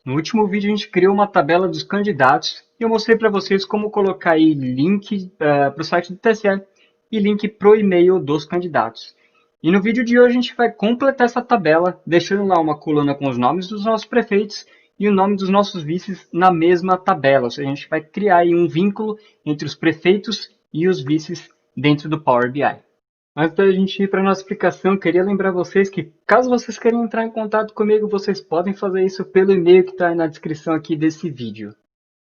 No último vídeo a gente criou uma tabela dos candidatos e eu mostrei para vocês como colocar aí link para o site do TSE e link para o e-mail dos candidatos. E no vídeo de hoje a gente vai completar essa tabela, deixando lá uma coluna com os nomes dos nossos prefeitos e o nome dos nossos vices na mesma tabela. Ou seja, a gente vai criar aí um vínculo entre os prefeitos e os vices dentro do Power BI. Antes da gente ir para a nossa explicação, queria lembrar vocês que, caso vocês queiram entrar em contato comigo, vocês podem fazer isso pelo e-mail que está aí na descrição aqui desse vídeo.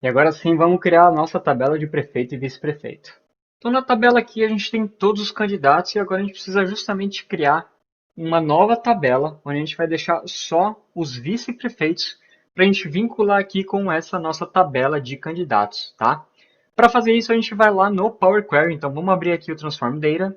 E agora sim, vamos criar a nossa tabela de prefeito e vice-prefeito. Então, na tabela aqui, a gente tem todos os candidatos e agora a gente precisa justamente criar uma nova tabela, onde a gente vai deixar só os vice-prefeitos para a gente vincular aqui com essa nossa tabela de candidatos, tá? Para fazer isso, a gente vai lá no Power Query. Então, vamos abrir aqui o Transform Data.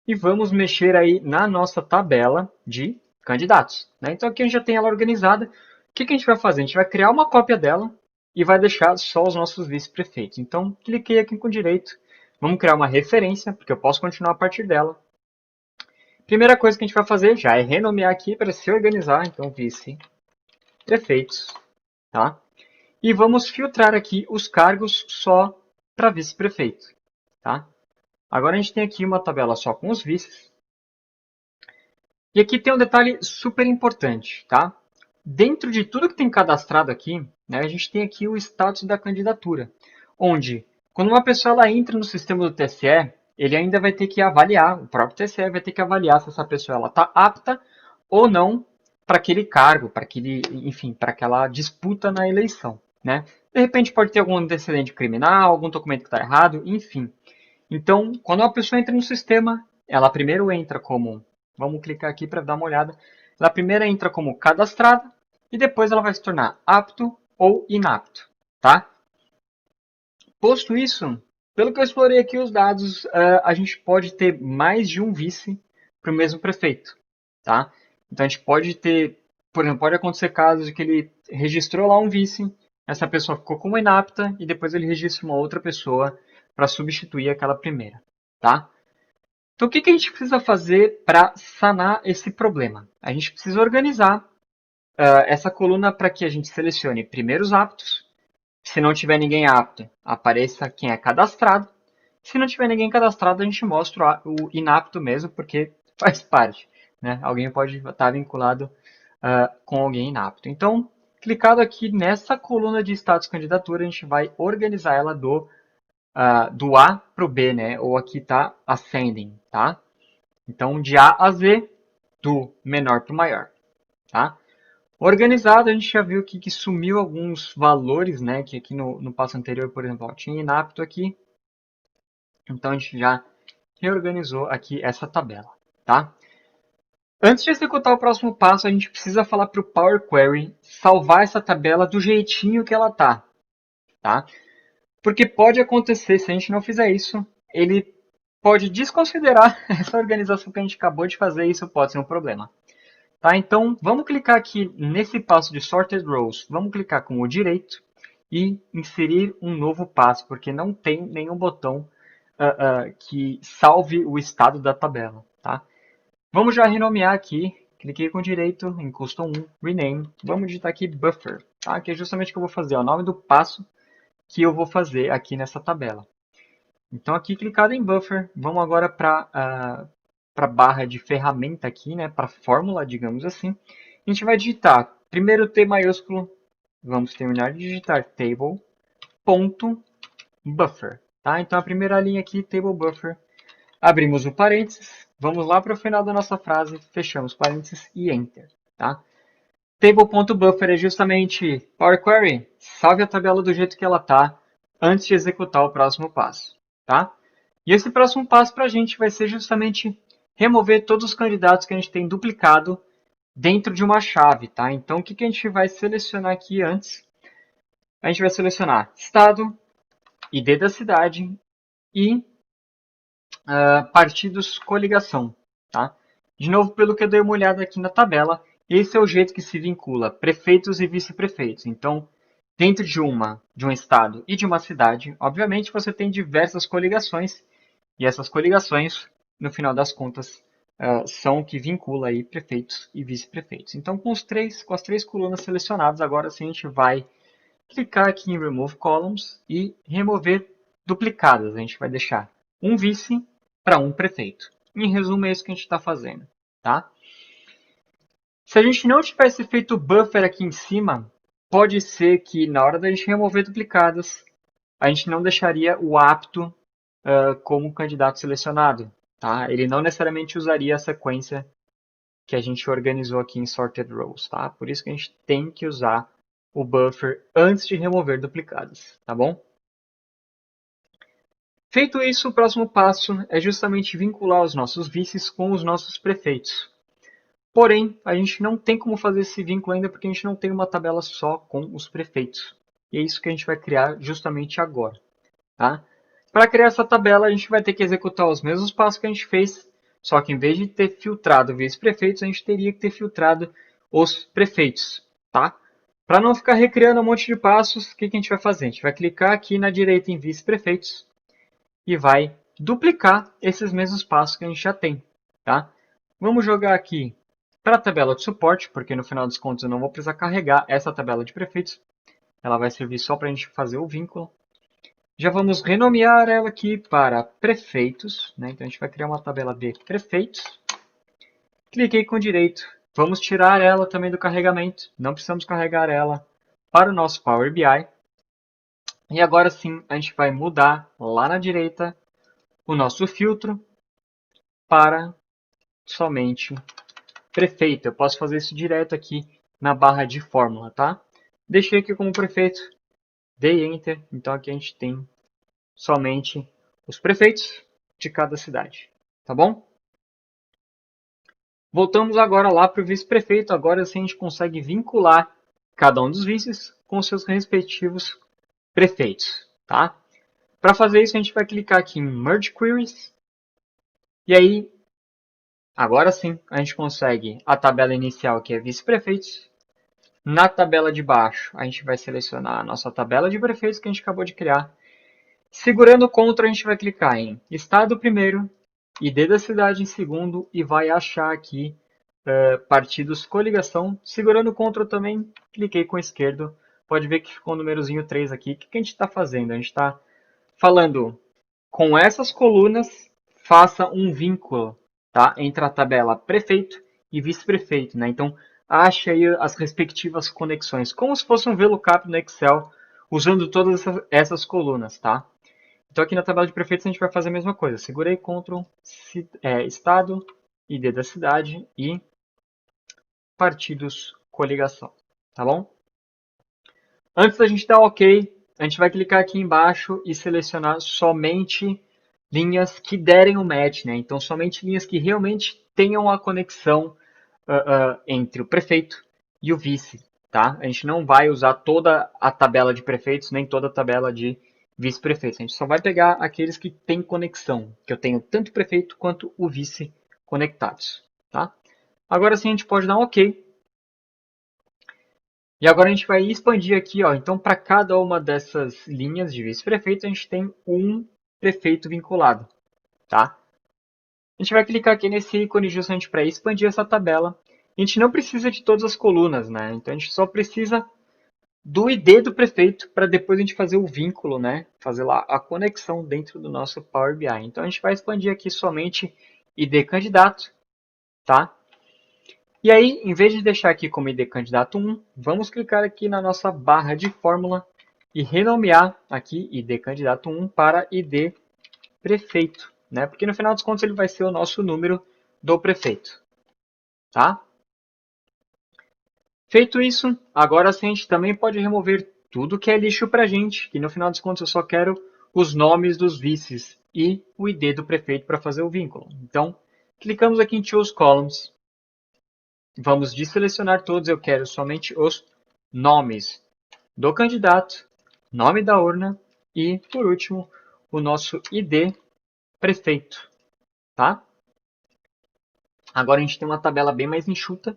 E vamos mexer aí na nossa tabela de candidatos, né? Então aqui a gente já tem ela organizada. O que a gente vai fazer? A gente vai criar uma cópia dela e vai deixar só os nossos vice-prefeitos. Então cliquei aqui com direito. Vamos criar uma referência, porque eu posso continuar a partir dela. Primeira coisa que a gente vai fazer já é renomear aqui para se organizar. Então vice-prefeitos, tá? E vamos filtrar aqui os cargos só para vice-prefeito, tá? Agora a gente tem aqui uma tabela só com os vices. E aqui tem um detalhe super importante, tá? Dentro de tudo que tem cadastrado aqui, né, a gente tem aqui o status da candidatura, onde, quando uma pessoa ela entra no sistema do TSE, ele ainda vai ter que avaliar, o próprio TSE vai ter que avaliar se essa pessoa está apta ou não para aquele cargo, para aquele, enfim, para aquela disputa na eleição, né? De repente pode ter algum antecedente criminal, algum documento que está errado, enfim. Então, quando uma pessoa entra no sistema, ela primeiro entra como, vamos clicar aqui para dar uma olhada, ela primeiro entra como cadastrada e depois ela vai se tornar apto ou inapto, tá? Posto isso, pelo que eu explorei aqui os dados, a gente pode ter mais de um vice para o mesmo prefeito, tá? Então a gente pode ter, por exemplo, pode acontecer casos que ele registrou lá um vice, essa pessoa ficou como inapta e depois ele registra uma outra pessoa para substituir aquela primeira, tá? Então o que a gente precisa fazer para sanar esse problema? A gente precisa organizar essa coluna para que a gente selecione primeiro os aptos. Se não tiver ninguém apto, apareça quem é cadastrado. Se não tiver ninguém cadastrado, a gente mostra o inapto mesmo, porque faz parte, né? Alguém pode estar vinculado com alguém inapto. Então, clicado aqui nessa coluna de status candidatura, a gente vai organizar ela do A para o B, né? Ou aqui está ascending, tá? Então, de A a Z, do menor para o maior, tá? Organizado, a gente já viu que sumiu alguns valores, né? Que aqui no passo anterior, por exemplo, ó, tinha inapto aqui. Então, a gente já reorganizou aqui essa tabela, tá? Antes de executar o próximo passo, a gente precisa falar para o Power Query salvar essa tabela do jeitinho que ela tá? Porque pode acontecer, se a gente não fizer isso, ele pode desconsiderar essa organização que a gente acabou de fazer e isso pode ser um problema. Tá? Então, vamos clicar aqui nesse passo de Sorted Rows. Vamos clicar com o direito e inserir um novo passo, porque não tem nenhum botão que salve o estado da tabela. Tá? Vamos já renomear aqui. Cliquei com o direito em Custom 1, Rename. Vamos digitar aqui Buffer, tá? Que é justamente o que eu vou fazer. O nome do passo que eu vou fazer aqui nessa tabela. Então, aqui clicado em Buffer, vamos agora para a barra de ferramenta aqui, né, para a fórmula, digamos assim. A gente vai digitar primeiro T maiúsculo, vamos terminar de digitar table.buffer. Tá? Então, a primeira linha aqui, table buffer, abrimos o parênteses, vamos lá para o final da nossa frase, fechamos parênteses e Enter. Tá? Table.buffer é justamente Power Query, salve a tabela do jeito que ela está antes de executar o próximo passo. Tá? E esse próximo passo para a gente vai ser justamente remover todos os candidatos que a gente tem duplicado dentro de uma chave. Tá? Então, o que a gente vai selecionar aqui antes? A gente vai selecionar estado, ID da cidade e partidos coligação. Tá? De novo, pelo que eu dei uma olhada aqui na tabela, esse é o jeito que se vincula prefeitos e vice-prefeitos. Então, dentro de um estado e de uma cidade, obviamente você tem diversas coligações, e essas coligações, no final das contas, são o que vincula aí prefeitos e vice-prefeitos. Então, com as três colunas selecionadas, agora sim a gente vai clicar aqui em Remove Columns e remover duplicadas. A gente vai deixar um vice para um prefeito. Em resumo, é isso que a gente está fazendo. Tá? Se a gente não tivesse feito o buffer aqui em cima, pode ser que na hora da gente remover duplicadas, a gente não deixaria o apto como candidato selecionado. Tá? Ele não necessariamente usaria a sequência que a gente organizou aqui em Sorted Rows. Tá? Por isso que a gente tem que usar o buffer antes de remover duplicadas. Tá bom? Feito isso, o próximo passo é justamente vincular os nossos vices com os nossos prefeitos. Porém, a gente não tem como fazer esse vínculo ainda porque a gente não tem uma tabela só com os prefeitos. E é isso que a gente vai criar justamente agora. Tá? Para criar essa tabela, a gente vai ter que executar os mesmos passos que a gente fez, só que em vez de ter filtrado vice-prefeitos, a gente teria que ter filtrado os prefeitos. Tá? Para não ficar recriando um monte de passos, o que a gente vai fazer? A gente vai clicar aqui na direita em vice-prefeitos e vai duplicar esses mesmos passos que a gente já tem. Tá? Vamos jogar aqui para a tabela de suporte, porque no final dos contos eu não vou precisar carregar essa tabela de prefeitos. Ela vai servir só para a gente fazer o vínculo. Já vamos renomear ela aqui para prefeitos. Né? Então a gente vai criar uma tabela de prefeitos. Cliquei com direito. Vamos tirar ela também do carregamento. Não precisamos carregar ela para o nosso Power BI. E agora sim, a gente vai mudar lá na direita o nosso filtro para somente prefeito. Eu posso fazer isso direto aqui na barra de fórmula, tá? Deixei aqui como prefeito, dei Enter, então aqui a gente tem somente os prefeitos de cada cidade, tá bom? Voltamos agora lá para o vice-prefeito, agora sim a gente consegue vincular cada um dos vices com seus respectivos prefeitos, tá? Para fazer isso a gente vai clicar aqui em Merge Queries, e aí agora sim a gente consegue a tabela inicial que é vice-prefeitos. Na tabela de baixo, a gente vai selecionar a nossa tabela de prefeitos que a gente acabou de criar. Segurando o Ctrl, a gente vai clicar em Estado primeiro, ID da cidade em segundo e vai achar aqui partidos coligação. Segurando o Ctrl também, cliquei com o esquerdo. Pode ver que ficou o númerozinho 3 aqui. O que a gente está fazendo? A gente está falando com essas colunas, faça um vínculo, tá? Entre a tabela prefeito e vice-prefeito, né? Então, ache aí as respectivas conexões, como se fosse um VLOOKUP no Excel, usando todas essas colunas, tá? Então, aqui na tabela de prefeitos, a gente vai fazer a mesma coisa. Segurei Ctrl, Estado, ID da cidade e partidos coligação, tá bom? Antes da gente dar OK, a gente vai clicar aqui embaixo e selecionar somente linhas que derem o match, né? Então, somente linhas que realmente tenham a conexão entre o prefeito e o vice, tá? A gente não vai usar toda a tabela de prefeitos, nem toda a tabela de vice-prefeitos. A gente só vai pegar aqueles que têm conexão, que eu tenho tanto o prefeito quanto o vice conectados, tá? Agora sim a gente pode dar um OK. E agora a gente vai expandir aqui, ó. Então, para cada uma dessas linhas de vice-prefeito, a gente tem um prefeito vinculado, tá? A gente vai clicar aqui nesse ícone justamente para expandir essa tabela. A gente não precisa de todas as colunas, né? Então, a gente só precisa do ID do prefeito para depois a gente fazer o vínculo, né? Fazer lá a conexão dentro do nosso Power BI. Então, a gente vai expandir aqui somente ID candidato, tá? E aí, em vez de deixar aqui como ID candidato 1, vamos clicar aqui na nossa barra de fórmula e renomear aqui ID candidato 1 para ID prefeito, né? Porque no final dos contos ele vai ser o nosso número do prefeito, tá? Feito isso, agora sim a gente também pode remover tudo que é lixo para a gente, que no final dos contos eu só quero os nomes dos vices e o ID do prefeito para fazer o vínculo. Então, clicamos aqui em Choose Columns. Vamos desselecionar todos, eu quero somente os nomes do candidato, nome da urna e, por último, o nosso ID prefeito, tá? Agora a gente tem uma tabela bem mais enxuta.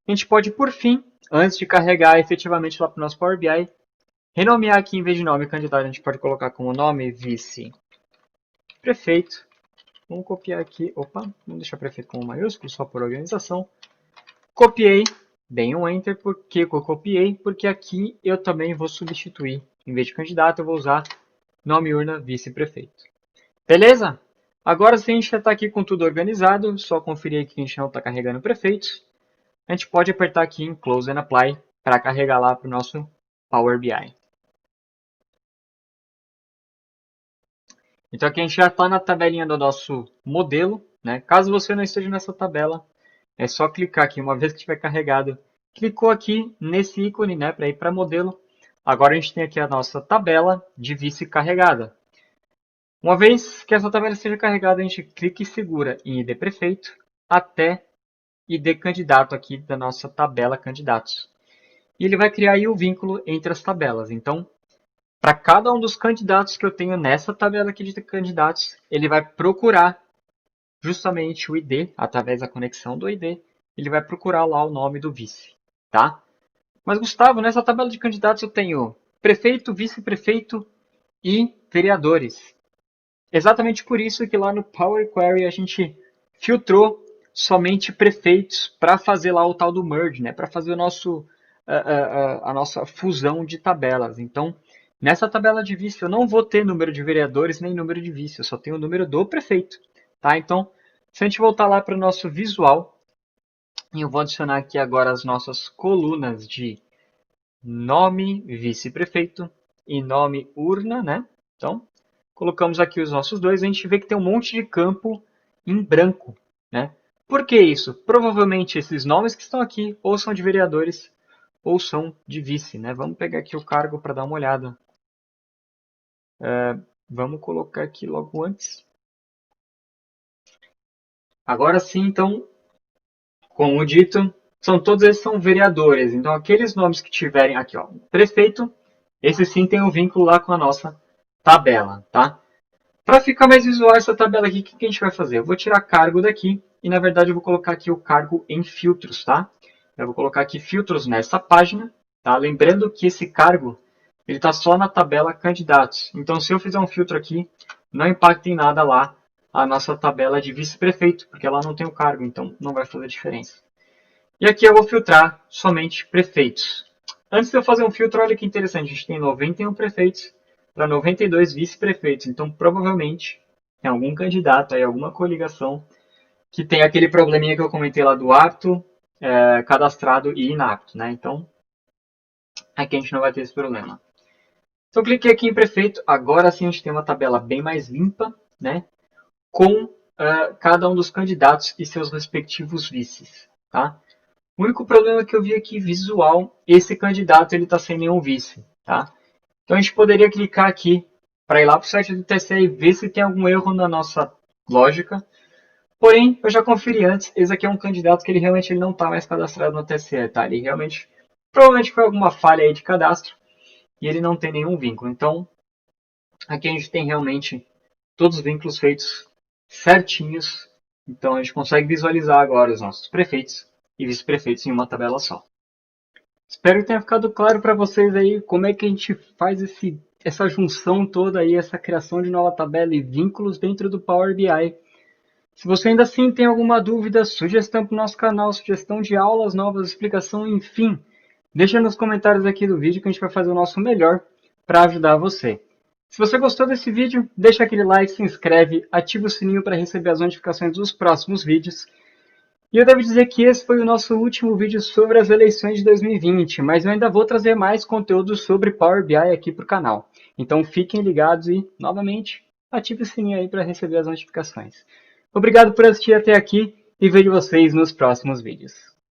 A gente pode, por fim, antes de carregar efetivamente lá para o nosso Power BI, renomear aqui em vez de nome candidato, a gente pode colocar como nome vice-prefeito Vamos copiar aqui. Opa, vamos deixar prefeito com maiúsculo, só por organização. Copiei, dei um Enter. Por que eu copiei? Porque aqui eu também vou substituir. Em vez de candidato, eu vou usar nome urna vice-prefeito. Beleza? Agora sim, a gente já está aqui com tudo organizado. Só conferir aqui que a gente não está carregando prefeitos. A gente pode apertar aqui em Close and Apply para carregar lá para o nosso Power BI. Então aqui a gente já está na tabelinha do nosso modelo, né? Caso você não esteja nessa tabela, é só clicar aqui, uma vez que estiver carregado, clicou aqui nesse ícone, né, para ir para modelo. Agora a gente tem aqui a nossa tabela de vice carregada. Uma vez que essa tabela esteja carregada, a gente clica e segura em ID prefeito até ID candidato aqui da nossa tabela candidatos. E ele vai criar aí o vínculo entre as tabelas. Então, para cada um dos candidatos que eu tenho nessa tabela aqui de candidatos, ele vai procurar justamente o ID, através da conexão do ID, ele vai procurar lá o nome do vice, tá? Mas, Gustavo, nessa tabela de candidatos eu tenho prefeito, vice-prefeito e vereadores. Exatamente por isso que lá no Power Query a gente filtrou somente prefeitos para fazer lá o tal do merge, né? Para fazer a nossa fusão de tabelas. Então, nessa tabela de vice eu não vou ter número de vereadores nem número de vice, eu só tenho o número do prefeito. Tá? Então, se a gente voltar lá para o nosso visual, eu vou adicionar aqui agora as nossas colunas de nome vice-prefeito e nome urna, né? Então, colocamos aqui os nossos dois, a gente vê que tem um monte de campo em branco, né? Por que isso? Provavelmente esses nomes que estão aqui ou são de vereadores ou são de vice, né? Vamos pegar aqui o cargo para dar uma olhada. Vamos colocar aqui logo antes. Agora sim, então, como dito, todos esses são vereadores. Então, aqueles nomes que tiverem aqui, ó, prefeito, esse sim tem um vínculo lá com a nossa tabela, tá? Para ficar mais visual essa tabela aqui, o que a gente vai fazer? Eu vou tirar cargo daqui e, na verdade, eu vou colocar aqui o cargo em filtros, tá? Eu vou colocar aqui filtros nessa página, tá? Lembrando que esse cargo, ele está só na tabela candidatos. Então, se eu fizer um filtro aqui, não impacta em nada lá a nossa tabela de vice-prefeito, porque ela não tem o cargo, então não vai fazer diferença. E aqui eu vou filtrar somente prefeitos. Antes de eu fazer um filtro, olha que interessante, a gente tem 91 prefeitos para 92 vice-prefeitos. Então, provavelmente, tem algum candidato aí, alguma coligação, que tem aquele probleminha que eu comentei lá do apto, cadastrado e inapto, né? Então, aqui a gente não vai ter esse problema. Então, cliquei aqui em prefeito. Agora sim a gente tem uma tabela bem mais limpa, né? Com cada um dos candidatos e seus respectivos vices, tá? O único problema que eu vi aqui visual, esse candidato ele está sem nenhum vice, tá? Então a gente poderia clicar aqui para ir lá para o site do TCE e ver se tem algum erro na nossa lógica. Porém, eu já conferi antes, esse aqui é um candidato que ele realmente não está mais cadastrado no TCE, tá? Ele realmente, provavelmente foi alguma falha aí de cadastro e ele não tem nenhum vínculo. Então, aqui a gente tem realmente todos os vínculos feitos certinhos. Então a gente consegue visualizar agora os nossos prefeitos e vice-prefeitos em uma tabela só. Espero que tenha ficado claro para vocês aí como é que a gente faz essa junção toda aí, essa criação de nova tabela e vínculos dentro do Power BI. Se você ainda assim tem alguma dúvida, sugestão para o nosso canal, sugestão de aulas novas, explicação, enfim, deixa nos comentários aqui do vídeo que a gente vai fazer o nosso melhor para ajudar você. Se você gostou desse vídeo, deixa aquele like, se inscreve, ativa o sininho para receber as notificações dos próximos vídeos. E eu devo dizer que esse foi o nosso último vídeo sobre as eleições de 2020, mas eu ainda vou trazer mais conteúdo sobre Power BI aqui para o canal. Então fiquem ligados e, novamente, ative o sininho aí para receber as notificações. Obrigado por assistir até aqui e vejo vocês nos próximos vídeos.